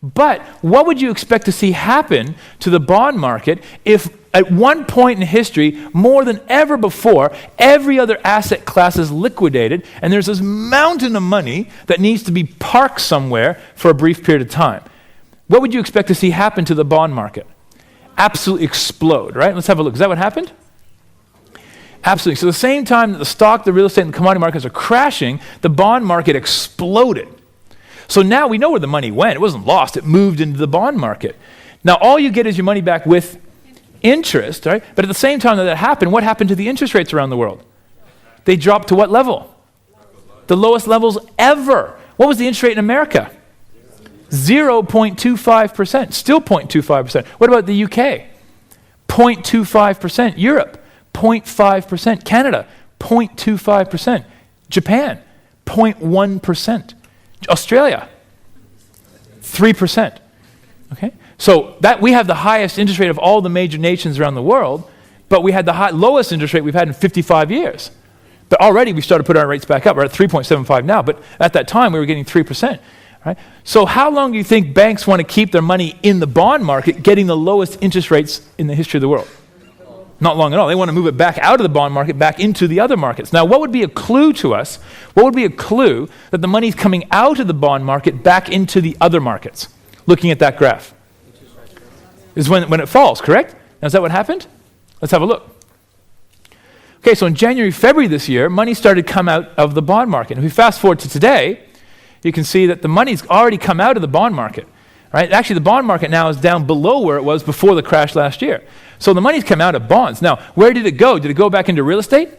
But what would you expect to see happen to the bond market if at one point in history, more than ever before, every other asset class is liquidated and there's this mountain of money that needs to be parked somewhere for a brief period of time? What would you expect to see happen to the bond market? Absolutely explode, right? Let's have a look. Is that what happened? Absolutely. So the same time that the stock, the real estate, and the commodity markets are crashing, the bond market exploded. So now we know where the money went. It wasn't lost. It moved into the bond market. Now all you get is your money back with interest, right? But at the same time that happened, what happened to the interest rates around the world? They dropped to what level? The lowest levels ever. What was the interest rate in America? 0.25%. Still 0.25%. What about the UK? 0.25%. Europe? 0.5%. Canada? 0.25%. Japan? 0.1%. Australia? 3%. Okay? So that we have the highest interest rate of all the major nations around the world, but we had the lowest interest rate we've had in 55 years. But already we started putting our rates back up. We're at 3.75 now, but at that time we were getting 3%. Right? So how long do you think banks want to keep their money in the bond market getting the lowest interest rates in the history of the world? Not long at all. They want to move it back out of the bond market, back into the other markets. Now, what would be a clue to us? What would be a clue that the money's coming out of the bond market back into the other markets? Looking at that graph. Is when it falls, correct? Now, is that what happened? Let's have a look. Okay, so in January, February this year, money started to come out of the bond market. If we fast forward to today, you can see that the money's already come out of the bond market. Right? Actually, the bond market now is down below where it was before the crash last year. So the money's come out of bonds. Now, where did it go? Did it go back into real estate?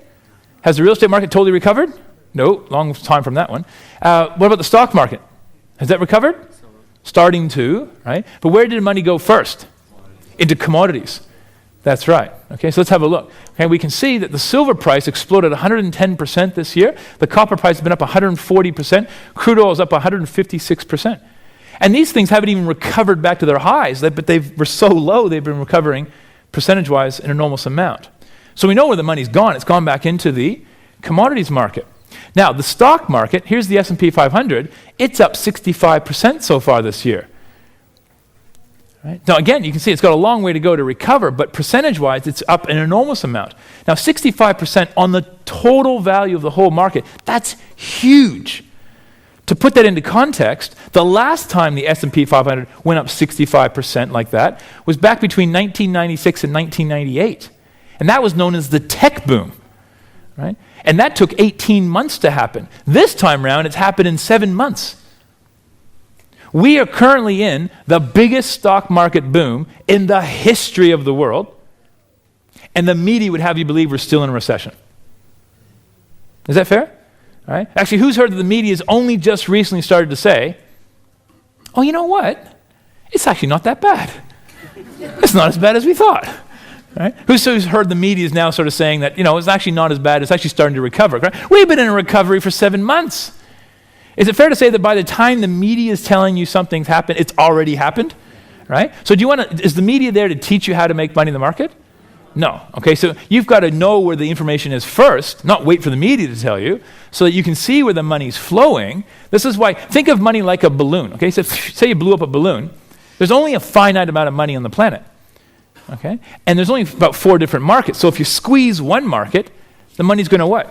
Has the real estate market totally recovered? No, long time from that one. What about the stock market? Has that recovered? Starting to, right? But where did money go first? Into commodities. That's right. Okay, so let's have a look. Okay, we can see that the silver price exploded 110% this year. The copper price has been up 140%. Crude oil is up 156%. And these things haven't even recovered back to their highs, but they were so low they've been recovering percentage-wise an enormous amount. So we know where the money's gone. It's gone back into the commodities market. Now, the stock market, here's the S&P 500. It's up 65% so far this year. Right? Now, again, you can see it's got a long way to go to recover, but percentage-wise, it's up an enormous amount. Now, 65% on the total value of the whole market, that's huge. To put that into context, the last time the S&P 500 went up 65% like that was back between 1996 and 1998. And that was known as the tech boom. Right? And that took 18 months to happen. This time around, it's happened in 7 months. We are currently in the biggest stock market boom in the history of the world, and the media would have you believe we're still in a recession. Is that fair? All right? Actually, who's heard that the media has only just recently started to say, oh, you know what? It's actually not that bad. It's not as bad as we thought. Right? Who's heard the media is now sort of saying that, it's actually not as bad, it's actually starting to recover. Right? We've been in a recovery for 7 months. Is it fair to say that by the time the media is telling you something's happened, it's already happened? Right? So is the media there to teach you how to make money in the market? No. Okay, so you've got to know where the information is first, not wait for the media to tell you, so that you can see where the money's flowing. This is why, think of money like a balloon. Okay, so say you blew up a balloon. There's only a finite amount of money on the planet. Okay? And there's only about 4 different markets. So if you squeeze one market, the money's going to what?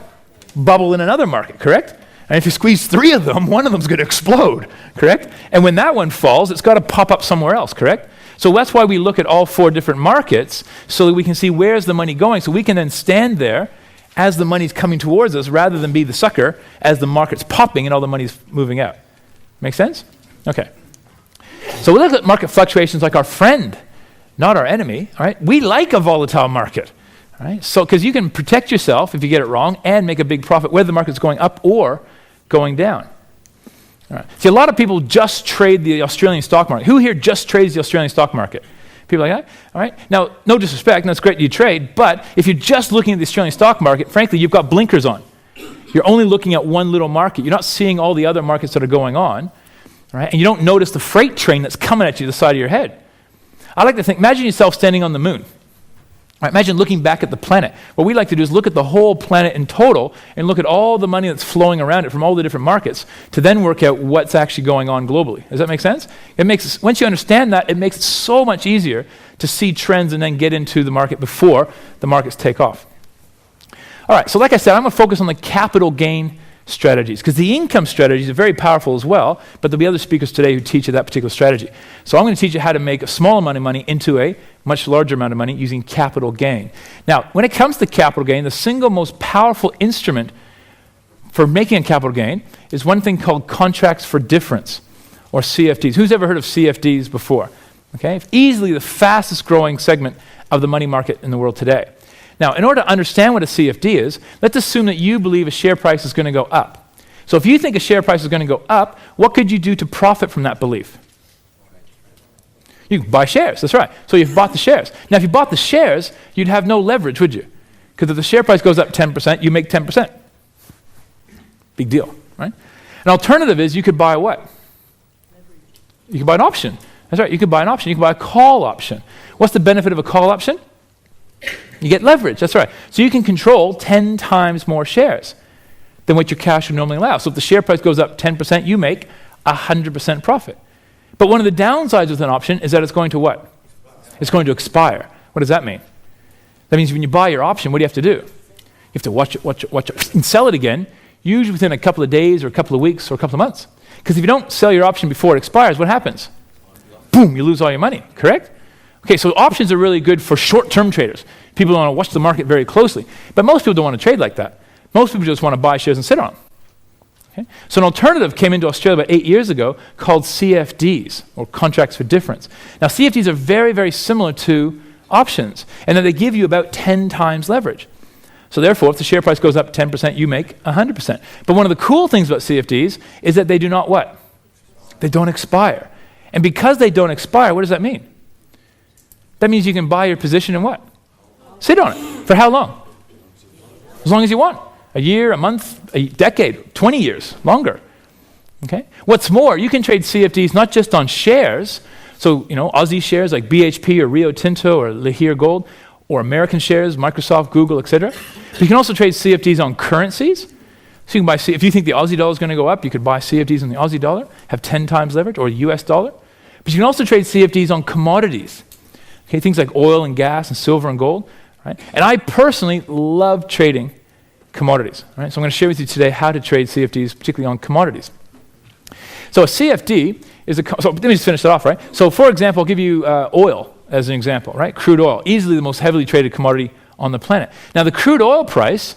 Bubble in another market, correct? And if you squeeze 3 of them, one of them's going to explode, correct? And when that one falls, it's got to pop up somewhere else, correct? So that's why we look at all 4 different markets so that we can see where's the money going, so we can then stand there as the money's coming towards us rather than be the sucker as the market's popping and all the money's moving out. Make sense? Okay. So we look at market fluctuations like our friend, not our enemy, all right? We like a volatile market, all right? So, because you can protect yourself if you get it wrong and make a big profit, whether the market's going up or going down. All right. See, a lot of people just trade the Australian stock market. Who here just trades the Australian stock market? People like that? All right. Now, no disrespect, and that's great you trade, but if you're just looking at the Australian stock market, frankly, you've got blinkers on. You're only looking at one little market. You're not seeing all the other markets that are going on, right? And you don't notice the freight train that's coming at you the side of your head. I like to think, imagine yourself standing on the moon, Right, imagine looking back at the planet. What we like to do is look at the whole planet in total and look at all the money that's flowing around it from all the different markets to then work out what's actually going on globally. Does that make sense? Once you understand that, it makes it so much easier to see trends and then get into the market before the markets take off. All right, so like I said, I'm going to focus on the capital gain strategies because the income strategies are very powerful as well, but there'll be other speakers today who teach you that particular strategy. So I'm going to teach you how to make a small amount of money into a much larger amount of money using capital gain. Now, when it comes to capital gain, the single most powerful instrument for making a capital gain is one thing called contracts for difference, or CFDs. Who's ever heard of CFDs before? Okay, easily the fastest growing segment of the money market in the world today. Now, in order to understand what a CFD is, let's assume that you believe a share price is going to go up. So if you think a share price is going to go up, what could you do to profit from that belief? You can buy shares, that's right. So you've bought the shares. Now, if you bought the shares, you'd have no leverage, would you? Because if the share price goes up 10%, you make 10%. Big deal, right? An alternative is you could buy what? You could buy an option. That's right, you could buy an option. You could buy a call option. What's the benefit of a call option? You get leverage, that's right. So you can control 10 times more shares than what your cash would normally allow. So if the share price goes up 10%, you make 100% profit. But one of the downsides with an option is that it's going to what? It's going to expire. What does that mean? That means when you buy your option, what do you have to do? You have to watch it, and sell it again, usually within a couple of days or a couple of weeks or a couple of months. Because if you don't sell your option before it expires, what happens? Boom, you lose all your money, correct? Okay, so options are really good for short-term traders. People want to watch the market very closely. But most people don't want to trade like that. Most people just want to buy shares and sit on them. Okay? So an alternative came into Australia about 8 years ago called CFDs, or contracts for difference. Now, CFDs are very, very similar to options, and that they give you about 10 times leverage. So therefore, if the share price goes up 10%, you make 100%. But one of the cool things about CFDs is that they do not what? They don't expire. And because they don't expire, what does that mean? That means you can buy your position and what? Sit on it. For how long? As long as you want. A year, a month, a decade, 20 years, longer. Okay? What's more, you can trade CFDs not just on shares, so, Aussie shares like BHP or Rio Tinto or Lihir Gold, or American shares, Microsoft, Google, etc. But you can also trade CFDs on currencies. So you can buy, if you think the Aussie dollar is going to go up, you could buy CFDs on the Aussie dollar, have 10 times leverage, or US dollar. But you can also trade CFDs on commodities. Okay, things like oil and gas and silver and gold, right? And I personally love trading commodities, right? So I'm going to share with you today how to trade CFDs, particularly on commodities. So a CFD is so let me just finish that off, right? So for example, I'll give you oil as an example, right? Crude oil, easily the most heavily traded commodity on the planet. Now the crude oil price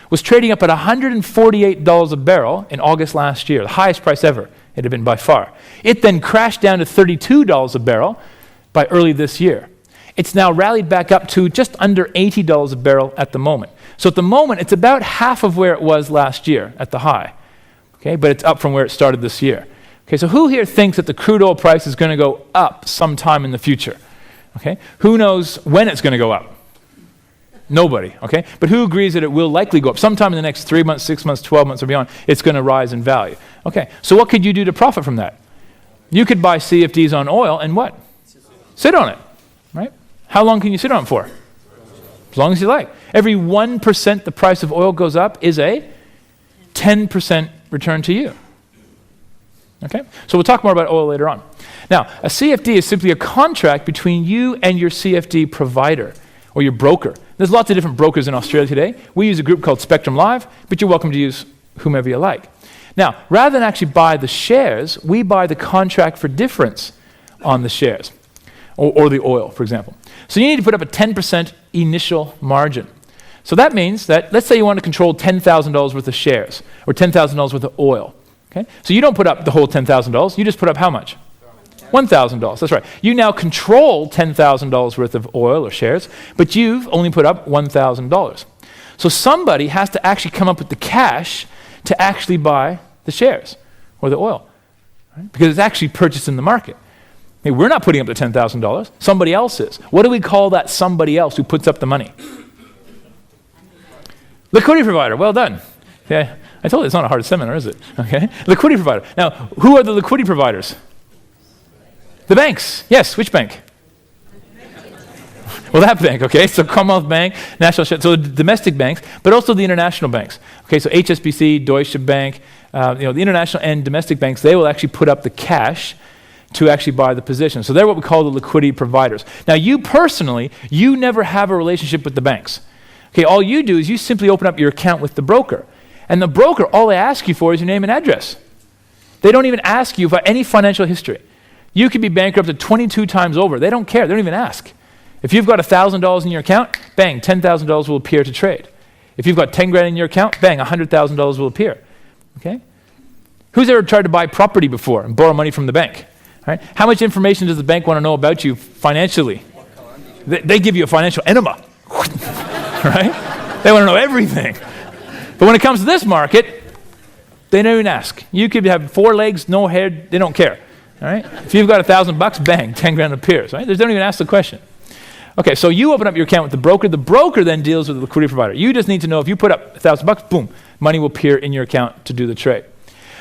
was trading up at $148 a barrel in August last year, the highest price ever it had been by far. It then crashed down to $32 a barrel by early this year. It's now rallied back up to just under $80 a barrel at the moment. So at the moment, it's about half of where it was last year at the high. Okay, but it's up from where it started this year. Okay, so who here thinks that the crude oil price is going to go up sometime in the future? Okay, who knows when it's going to go up? Nobody, okay? But who agrees that it will likely go up? Sometime in the next 3 months, 6 months, 12 months or beyond, it's going to rise in value. Okay, so what could you do to profit from that? You could buy CFDs on oil and what? Sit on it, right? How long can you sit on it for? As long as you like. Every 1% the price of oil goes up is a 10% return to you. Okay? So we'll talk more about oil later on. Now, a CFD is simply a contract between you and your CFD provider or your broker. There's lots of different brokers in Australia today. We use a group called Spectrum Live, but you're welcome to use whomever you like. Now, rather than actually buy the shares, we buy the contract for difference on the shares or the oil, for example. So you need to put up a 10% initial margin. So that means that, let's say you want to control $10,000 worth of shares or $10,000 worth of oil. Okay? So you don't put up the whole $10,000, you just put up how much? $1,000, that's right. You now control $10,000 worth of oil or shares, but you've only put up $1,000. So somebody has to actually come up with the cash to actually buy the shares or the oil, right? Because it's actually purchased in the market. Hey, we're not putting up the $10,000. Somebody else is. What do we call that somebody else who puts up the money? Liquidity provider. Well done. Yeah, I told you it's not a hard seminar, is it? Okay. Liquidity provider. Now, who are the liquidity providers? The banks. Yes. Which bank? Well, that bank, okay? So Commonwealth Bank, National, so the domestic banks, but also the international banks. Okay, so HSBC, Deutsche Bank, the international and domestic banks, they will actually put up the cash to actually buy the position. So they're what we call the liquidity providers. Now, you personally, you never have a relationship with the banks. Okay, all you do is you simply open up your account with the broker. And the broker, all they ask you for is your name and address. They don't even ask you for any financial history. You could be bankrupted 22 times over. They don't care. They don't even ask. If you've got $1,000 in your account, bang, $10,000 will appear to trade. If you've got 10 grand in your account, bang, $100,000 will appear. Okay? Who's ever tried to buy property before and borrow money from the bank? Right? How much information does the bank want to know about you financially? They give you a financial enema. Right? They want to know everything. But when it comes to this market, they don't even ask. You could have 4 legs, no head, they don't care. All right? If you've got $1,000, bang, 10 grand appears. Right? They don't even ask the question. Okay, so you open up your account with the broker. The broker then deals with the liquidity provider. You just need to know if you put up $1,000, boom, money will appear in your account to do the trade.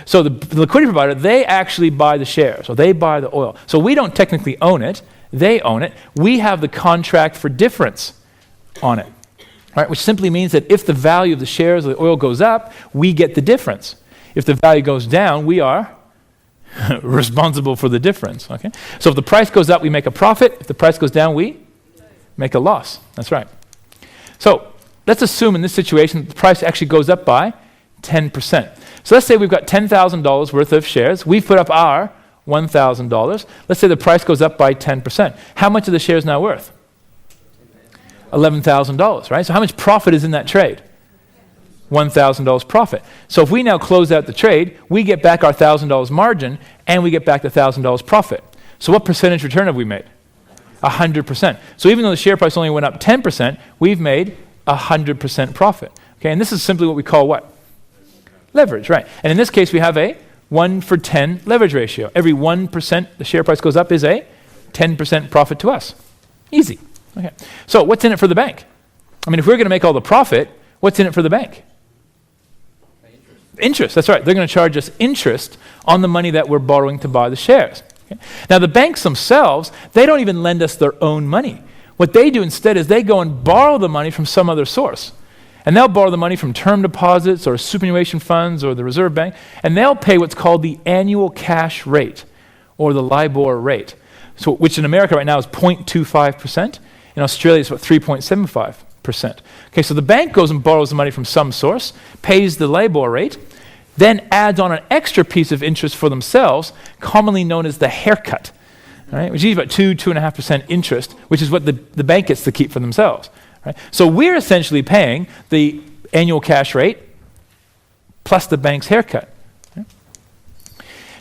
So the liquidity provider, they actually buy the shares, or they buy the oil. So we don't technically own it. They own it. We have the contract for difference on it, right? Which simply means that if the value of the shares or the oil goes up, we get the difference. If the value goes down, we are responsible for the difference, okay? So if the price goes up, we make a profit. If the price goes down, we make a loss. That's right. So let's assume in this situation the price actually goes up by 10%. So let's say we've got $10,000 worth of shares. We've put up our $1,000. Let's say the price goes up by 10%. How much are the shares now worth? $11,000, right? So how much profit is in that trade? $1,000 profit. So if we now close out the trade, we get back our $1,000 margin and we get back the $1,000 profit. So what percentage return have we made? 100%. So even though the share price only went up 10%, we've made 100% profit. Okay, and this is simply what we call what? Leverage, right. And in this case, we have a 1-for-10 leverage ratio. Every 1% the share price goes up is a 10% profit to us. Easy. Okay. So what's in it for the bank? I mean, if we're going to make all the profit, what's in it for the bank? Interest, that's right. They're going to charge us interest on the money that we're borrowing to buy the shares. Okay. Now, the banks themselves, they don't even lend us their own money. What they do instead is they go and borrow the money from some other source. And they'll borrow the money from term deposits or superannuation funds or the Reserve Bank, and they'll pay what's called the annual cash rate or the LIBOR rate, so, which in America right now is 0.25%. In Australia, it's about 3.75%. Okay, so the bank goes and borrows the money from some source, pays the LIBOR rate, then adds on an extra piece of interest for themselves, commonly known as the haircut, right, which is about 2.5% interest, which is what the bank gets to keep for themselves. Right? So we're essentially paying the annual cash rate plus the bank's haircut. Okay?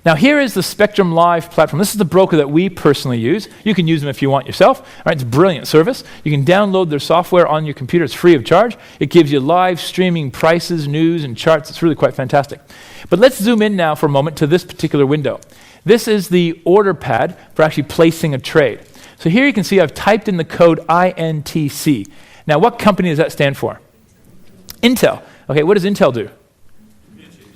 Now here is the Spectrum Live platform. This is the broker that we personally use. You can use them if you want yourself. All right, it's a brilliant service. You can download their software on your computer. It's free of charge. It gives you live streaming prices, news, and charts. It's really quite fantastic. But let's zoom in now for a moment to this particular window. This is the order pad for actually placing a trade. So here you can see I've typed in the code INTC. Now, what company does that stand for? Intel. Okay, what does Intel do?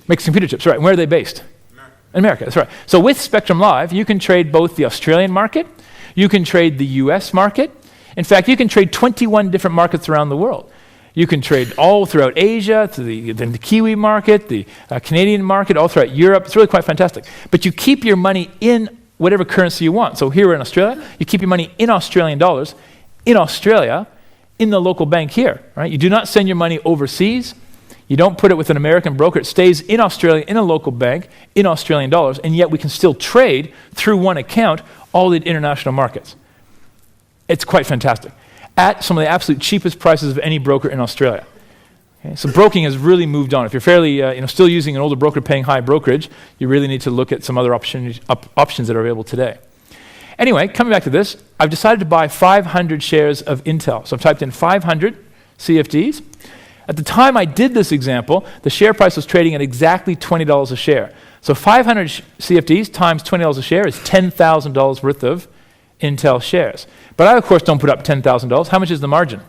Makes computer chips, right. Where are they based? America. In America, that's right. So with Spectrum Live, you can trade both the Australian market, you can trade the US market. In fact, you can trade 21 different markets around the world. You can trade all throughout Asia, to the Kiwi market, the Canadian market, all throughout Europe. It's really quite fantastic. But you keep your money in whatever currency you want. So here we're in Australia, you keep your money in Australian dollars, in Australia, in the local bank here, right? You do not send your money overseas. You don't put it with an American broker. It stays in Australia, in a local bank, in Australian dollars, and yet we can still trade through one account all the international markets. It's quite fantastic. At some of the absolute cheapest prices of any broker in Australia. Okay? So broking has really moved on. If you're fairly, still using an older broker paying high brokerage, you really need to look at some other options that are available today. Anyway, coming back to this, I've decided to buy 500 shares of Intel. So I've typed in 500 CFDs. At the time I did this example, the share price was trading at exactly $20 a share. So 500 CFDs times $20 a share is $10,000 worth of Intel shares. But I, of course, don't put up $10,000. How much is the margin?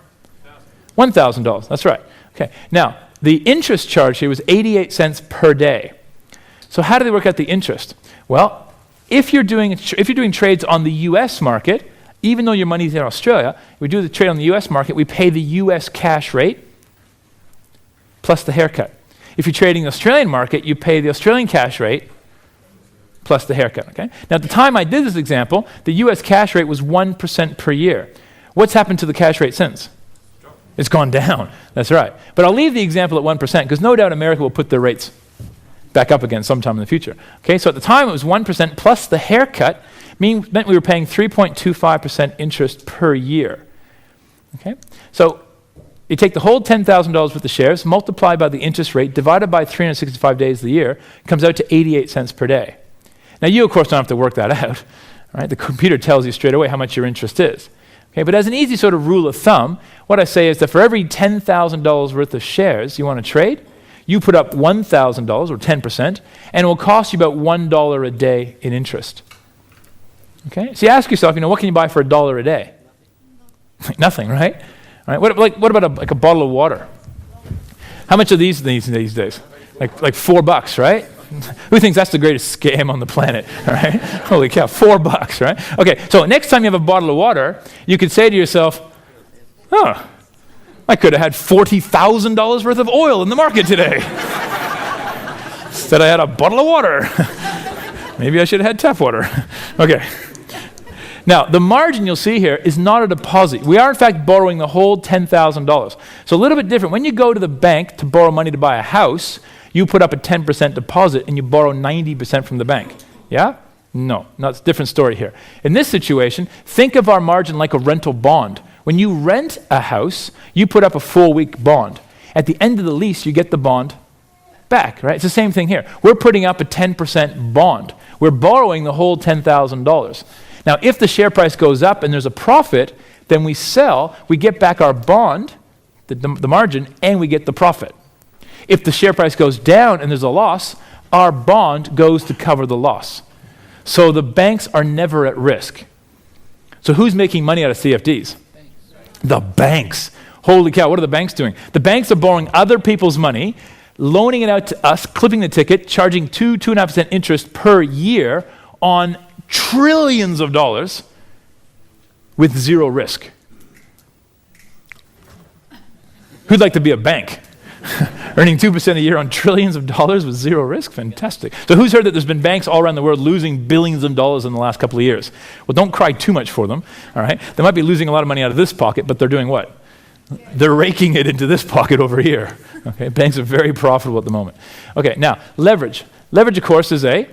$1,000. That's right. Okay. Now, the interest charge here was 88 cents per day. So how do they work out the interest? Well, if you're doing trades on the U.S. market, even though your money's in Australia, we do the trade on the US market, we pay the US cash rate plus the haircut. If you're trading the Australian market, you pay the Australian cash rate plus the haircut, okay? Now, at the time I did this example, the US cash rate was 1% per year. What's happened to the cash rate since? It's gone down, that's right. But I'll leave the example at 1% because no doubt America will put their rates back up again sometime in the future. Okay, so at the time it was 1% plus the haircut meant we were paying 3.25% interest per year. Okay, so you take the whole $10,000 worth of shares, multiply by the interest rate, divided by 365 days of the year, comes out to 88 cents per day. Now you, of course, don't have to work that out. Right? The computer tells you straight away how much your interest is. Okay, but as an easy sort of rule of thumb, what I say is that for every $10,000 worth of shares you want to trade, you put up $1,000 or 10%, and it will cost you about $1 a day in interest. Okay, so you ask yourself, what can you buy for $1 a day? Nothing, right? All right. What about a bottle of water? How much are these days? Like $4, right? Who thinks that's the greatest scam on the planet? All right. Holy cow, $4, right? Okay. So next time you have a bottle of water, you could say to yourself, "Oh, I could have had $40,000 worth of oil in the market today. Instead, I had a bottle of water. Maybe I should have had tap water." Okay. Now, the margin you'll see here is not a deposit. We are, in fact, borrowing the whole $10,000. So a little bit different. When you go to the bank to borrow money to buy a house, you put up a 10% deposit and you borrow 90% from the bank. Yeah? No, it's a different story here. In this situation, think of our margin like a rental bond. When you rent a house, you put up a full-week bond. At the end of the lease, you get the bond back, right? It's the same thing here. We're putting up a 10% bond. We're borrowing the whole $10,000. Now, if the share price goes up and there's a profit, then we sell, we get back our bond, the margin, and we get the profit. If the share price goes down and there's a loss, our bond goes to cover the loss. So the banks are never at risk. So who's making money out of CFDs? The banks. Holy cow, what are the banks doing? The banks are borrowing other people's money, loaning it out to us, clipping the ticket, charging 2.5% interest per year on trillions of dollars with zero risk. Who'd like to be a bank? Earning 2% a year on trillions of dollars with zero risk? Fantastic. So who's heard that there's been banks all around the world losing billions of dollars in the last couple of years? Well, don't cry too much for them, all right? They might be losing a lot of money out of this pocket, but they're doing what? They're raking it into this pocket over here. Okay, banks are very profitable at the moment. Okay, now, leverage. Leverage, of course, is a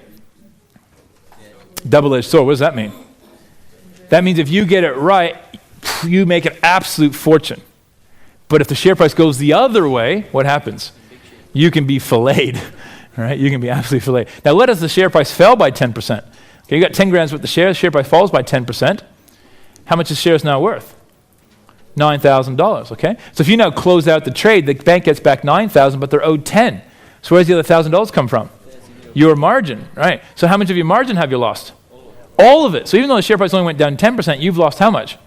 double-edged sword. What does that mean? That means if you get it right, you make an absolute fortune. But if the share price goes the other way, what happens? You can be filleted, right? You can be absolutely filleted. Now, let us the share price fell by 10%. Okay, you got 10 grams worth of shares, share price falls by 10%. How much is shares now worth? $9,000, okay? So if you now close out the trade, the bank gets back $9,000, but they're owed 10. So where's the other $1,000 come from? Your margin, right? So how much of your margin have you lost? All of it. So even though the share price only went down 10%, you've lost how much?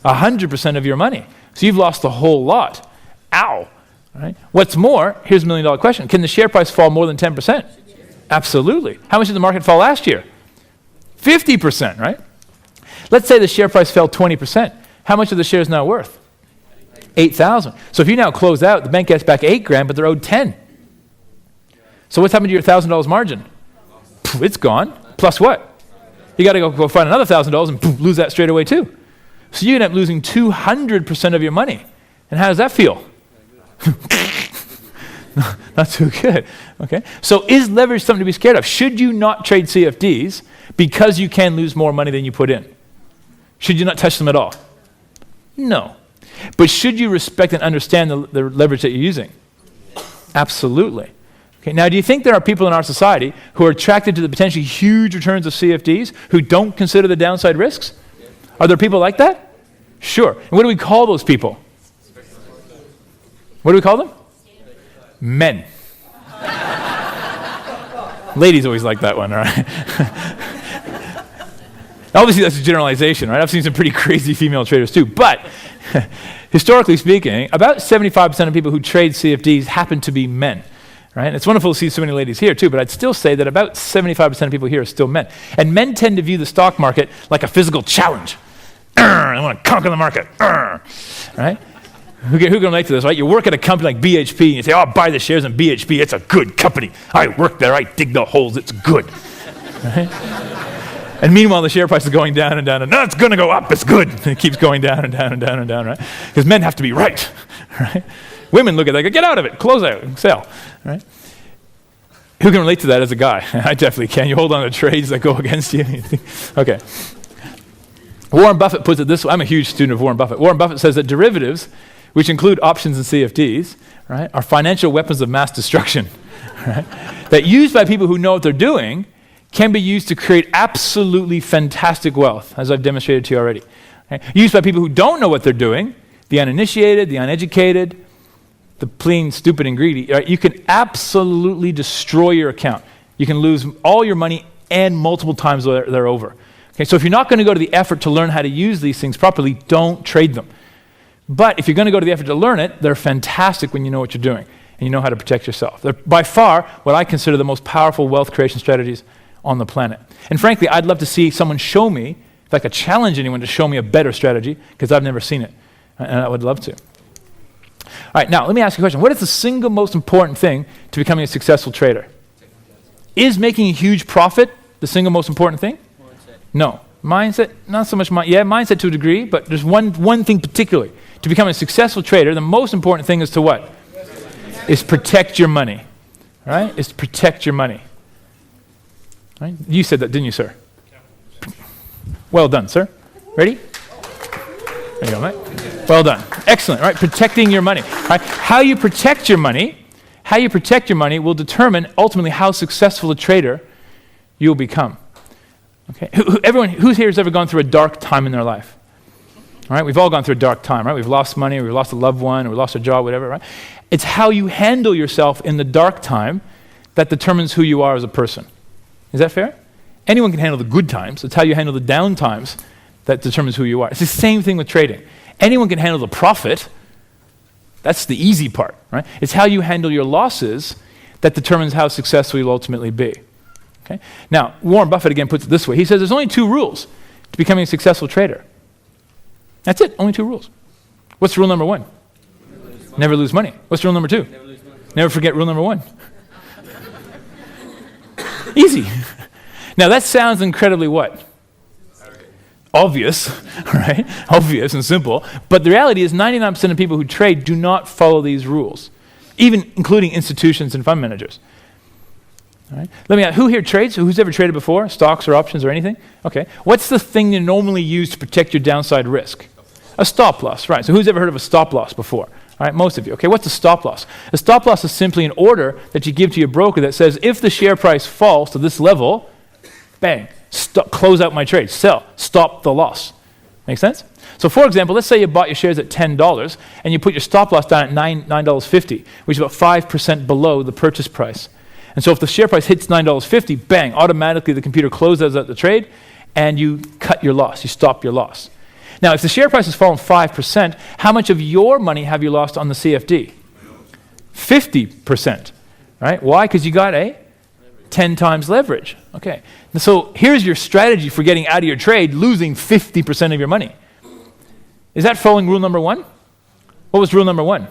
100% of your money. So you've lost the whole lot. Ow. Right? What's more, here's a $1 million question. Can the share price fall more than 10%? Absolutely. How much did the market fall last year? 50%, right? Let's say the share price fell 20%. How much are the shares now worth? 8,000. So if you now close out, the bank gets back 8 grand, but they're owed 10. So what's happened to your $1,000 margin? Poof, it's gone. Plus what? You got to go find another $1,000 and poof, lose that straight away too. So you end up losing 200% of your money. And how does that feel? Not too good. Okay. So is leverage something to be scared of? Should you not trade CFDs because you can lose more money than you put in? Should you not touch them at all? No. But should you respect and understand the leverage that you're using? Absolutely. Okay, now, do you think there are people in our society who are attracted to the potentially huge returns of CFDs who don't consider the downside risks? Are there people like that? Sure. And what do we call those people? What do we call them? Men. Ladies always like that one, all right? Obviously, that's a generalization, right? I've seen some pretty crazy female traders too. But historically speaking, about 75% of people who trade CFDs happen to be men. Right? It's wonderful to see so many ladies here too, but I'd still say that about 75% of people here are still men. And men tend to view the stock market like a physical challenge. I want to conquer the market. Right? Who can relate to this, right? You work at a company like BHP, and you say, oh, I'll buy the shares in BHP. It's a good company. I work there. I dig the holes. It's good. Right? And meanwhile, the share price is going down and down. And no, it's going to go up. It's good. And it keeps going down and down and down and down, right? Because men have to be right. Right? Women look at it, they go, get out of it. Close out. Sell. Right? Who can relate to that as a guy? I definitely can. You hold on to trades that go against you. Okay. Warren Buffett puts it this way. I'm a huge student of Warren Buffett. Warren Buffett says that derivatives, which include options and CFDs, right, are financial weapons of mass destruction. Right? That used by people who know what they're doing can be used to create absolutely fantastic wealth, as I've demonstrated to you already. Okay? Used by people who don't know what they're doing, the uninitiated, the uneducated, the plain stupid and greedy, right? You can absolutely destroy your account. You can lose all your money and multiple times they're over. Okay, so if you're not going to go to the effort to learn how to use these things properly, don't trade them. But if you're going to go to the effort to learn it, they're fantastic when you know what you're doing and you know how to protect yourself. They're by far what I consider the most powerful wealth creation strategies on the planet. And frankly, I'd love to see someone show me, if I could challenge anyone to show me a better strategy, because I've never seen it, and I would love to. All right, now let me ask you a question. What is the single most important thing to becoming a successful trader? Is making a huge profit the single most important thing? No. Mindset, not so much mindset to a degree, but there's one thing particularly. To become a successful trader, the most important thing is to what? Is protect your money. Right? Is to protect your money. Right? You said that, didn't you, sir? Well done, sir. Ready? There you go, mate. Well done. Excellent, right? Protecting your money. Right? How you protect your money will determine ultimately how successful a trader you'll become. Okay, everyone who's here has ever gone through a dark time in their life? All right, we've all gone through a dark time, right? We've lost money, we've lost a loved one, or we lost a job, whatever, right? It's how you handle yourself in the dark time that determines who you are as a person. Is that fair? Anyone can handle the good times. It's how you handle the down times that determines who you are. It's the same thing with trading. Anyone can handle the profit. That's the easy part, right? It's how you handle your losses that determines how successful you'll ultimately be. Okay? Now, Warren Buffett again puts it this way. He says there's only 2 rules to becoming a successful trader. That's it, only 2 rules. What's rule number 1? Never lose money. What's rule number 2? Never forget rule number 1. Easy. Now that sounds incredibly what? Obvious, right? Obvious and simple. But the reality is 99% of people who trade do not follow these rules, even including institutions and fund managers. All right. Let me ask, who here trades? Who's ever traded before? Stocks or options or anything? Okay. What's the thing you normally use to protect your downside risk? A stop loss, right. So who's ever heard of a stop loss before? All right, most of you. Okay, what's a stop loss? A stop loss is simply an order that you give to your broker that says, if the share price falls to this level, bang, close out my trade, sell, stop the loss. Make sense? So for example, let's say you bought your shares at $10 and you put your stop loss down at $9.50, which is about 5% below the purchase price. And so if the share price hits $9.50, bang, automatically the computer closes out the trade and you cut your loss, you stop your loss. Now, if the share price has fallen 5%, how much of your money have you lost on the CFD? 50%, right? Why? Because you got 10 times leverage. Okay. And so here's your strategy for getting out of your trade, losing 50% of your money. Is that following rule number 1? What was rule number 1?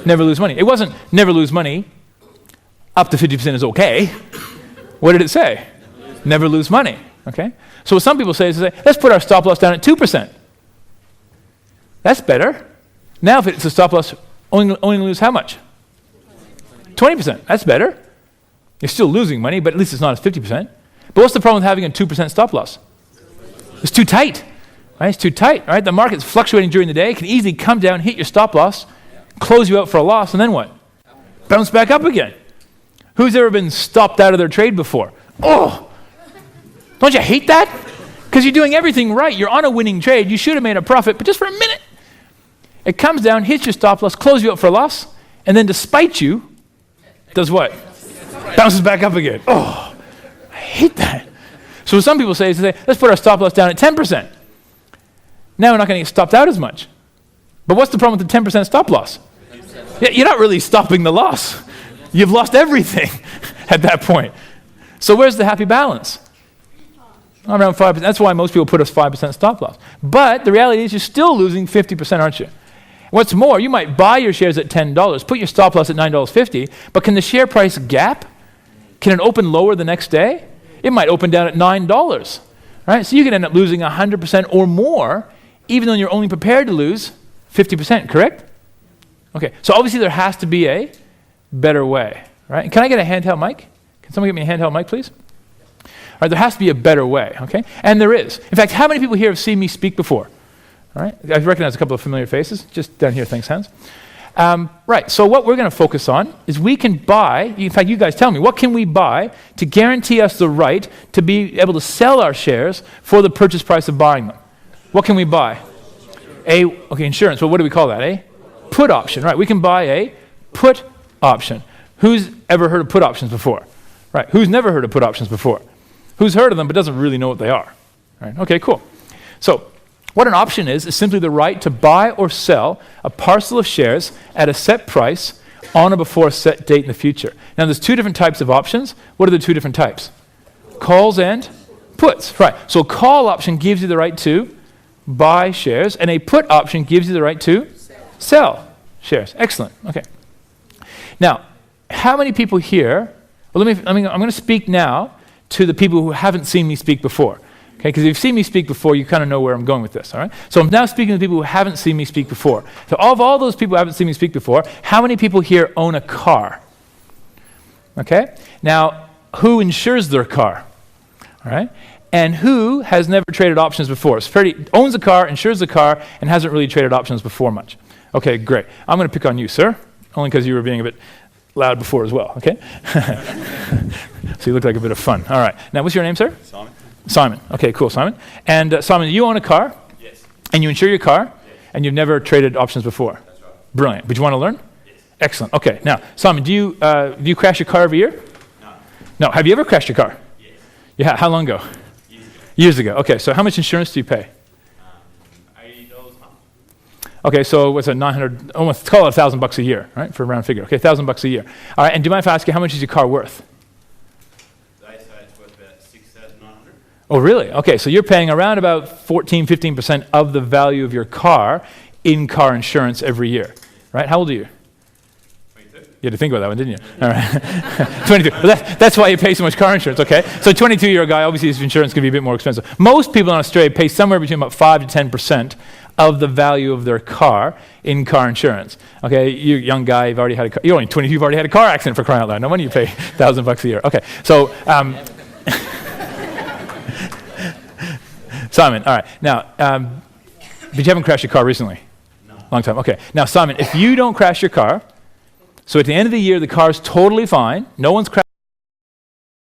Never lose money. It wasn't never lose money. Up to 50% is okay. What did it say? Never lose money. Okay? So what some people say is, let's put our stop loss down at 2%. That's better. Now if it's a stop loss, only lose how much? 20%. That's better. You're still losing money, but at least it's not as 50%. But what's the problem with having a 2% stop loss? It's too tight. Right? It's too tight. Right? The market's fluctuating during the day. It can easily come down, hit your stop loss, close you out for a loss, and then what? Bounce back up again. Who's ever been stopped out of their trade before? Oh, don't you hate that? Because you're doing everything right. You're on a winning trade. You should have made a profit, but just for a minute. It comes down, hits your stop loss, closes you up for a loss, and then despite you, does what? Bounces back up again. Oh, I hate that. So what some people say is, let's put our stop loss down at 10%. Now we're not going to get stopped out as much. But what's the problem with the 10% stop loss? Yeah, you're not really stopping the loss. You've lost everything at that point. So where's the happy balance? Around 5%. That's why most people put a 5% stop loss. But the reality is you're still losing 50%, aren't you? What's more, you might buy your shares at $10, put your stop loss at $9.50, but can the share price gap? Can it open lower the next day? It might open down at $9. Right? So you could end up losing 100% or more, even though you're only prepared to lose 50%, correct? Okay, so obviously there has to be a better way, right? Can I get a handheld mic? Can someone get me a handheld mic, please? All right, there has to be a better way, okay? And there is. In fact, how many people here have seen me speak before? All right, I recognize a couple of familiar faces, just down here, thanks, hands. Right, so what we're going to focus on is we can buy, in fact, you guys tell me, what can we buy to guarantee us the right to be able to sell our shares for the purchase price of buying them? What can we buy? Insurance. Well, what do we call that? A put option, right? We can buy a put option. Who's ever heard of put options before? Right, who's never heard of put options before? Who's heard of them but doesn't really know what they are? Right, okay, cool. So, what an option is simply the right to buy or sell a parcel of shares at a set price on or before a set date in the future. Now, there's two different types of options. What are the two different types? Calls and puts. Right. So a call option gives you the right to buy shares, and a put option gives you the right to sell shares. Excellent. Okay. Now, how many people here? Well, I'm going to speak now to the people who haven't seen me speak before. Okay, because if you've seen me speak before, you kind of know where I'm going with this, all right? So I'm now speaking to people who haven't seen me speak before. So of all those people who haven't seen me speak before, how many people here own a car? Okay? Now, who insures their car? All right? And who has never traded options before? So owns a car, insures a car, and hasn't really traded options before much. Okay, great. I'm going to pick on you, sir, only because you were being a bit loud before as well, okay? So you look like a bit of fun. All right. Now, what's your name, sir? Simon. Simon. Okay, cool, Simon. And Simon, you own a car? Yes. And you insure your car? Yes. And you've never traded options before? That's right. Brilliant. But you want to learn? Yes. Excellent. Okay. Now, Simon, do you crash your car every year? No. No. Have you ever crashed your car? Yes. Yeah. How long ago? Years ago. Years ago. Okay. So how much insurance do you pay? $80 a month. Okay. So what's it? 900? Almost call it $1,000 a year, right? For a round figure. Okay, $1,000 a year. All right. And do you mind if I ask you how much is your car worth? They say it's worth about $6,900. Oh, really? Okay, so you're paying around about 15% of the value of your car in car insurance every year, right? How old are you? 22. You had to think about that one, didn't you? All right. 22. Well, that's why you pay so much car insurance, okay? So 22-year-old guy, obviously his insurance can be a bit more expensive. Most people in Australia pay somewhere between about 5 to 10% of the value of their car in car insurance. Okay, you young guy, you've already had a car. You're only 22, you've already had a car accident, for crying out loud. No wonder you pay $1,000 a year. Okay, so... Simon, all right. Now, but you haven't crashed your car recently? No. Long time. Okay. Now, Simon, if you don't crash your car, so at the end of the year, the car's totally fine, no one's crashed